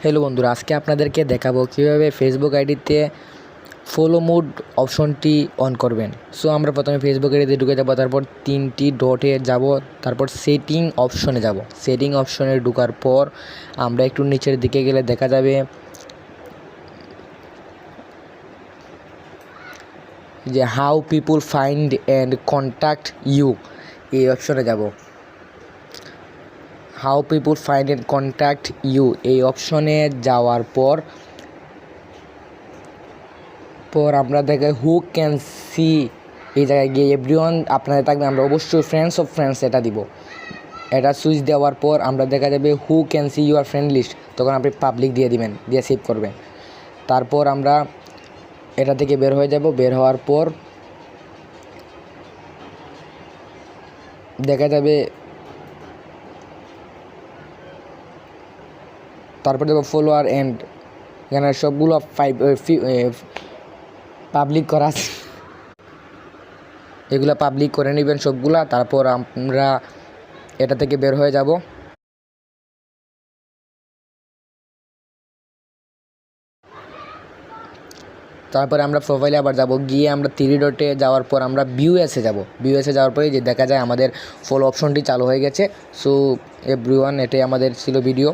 Hello বন্ধুরা, আজকে আপনাদেরকে দেখাবো কীভাবে ফেসবুক আইডিতে ফলো মোড অপশনটি অন করবেন। সো আমরা প্রথমে ফেসবুক আইডিতে ঢুকে যাব, তারপর তিনটি ডটে যাব, তারপর সেটিং অপশনে যাব। সেটিং অপশনে ঢোকার পর আমরা একটু নিচের দিকে গেলে দেখা যাবে যে how people find and contact you, এই অপশনে যাব। How people find and contact you এই অপশনে যাওয়ার পর আমরা দেখে হু ক্যান সি, এই জায়গায় গিয়ে এভরিওয়ান আপনাদের থাকবে, আমরা অবশ্যই ফ্রেন্ডস অফ ফ্রেন্ডস এটা দিব। এটা সুইচ দেওয়ার পর আমরা দেখা যাবে who can see your friend list, তখন আপনি পাবলিক দিয়ে দিবেন, দিয়ে সেভ করবেন। তারপর আমরা এটা থেকে বের হয়ে যাব। বের হওয়ার পর দেখা যাবে, তারপর দেখো ফলোয়ার এন্ড, এখানে সবগুলো পাবলিক করা আছে, এগুলো পাবলিক করে নেবেন সবগুলা। তারপর আমরা এটা থেকে বের হয়ে যাব। তারপরে আমরা প্রোফাইলে আবার যাব, গিয়ে আমরা 3 ডটে যাওয়ার পর আমরা ভিউএসে যাব। ভিউএসে যাওয়ার পরে যে দেখা যায় আমাদের ফলো অপশনটি চালু হয়ে গেছে। সো এভরিওয়ান, এটাই আমাদের ছিল ভিডিও।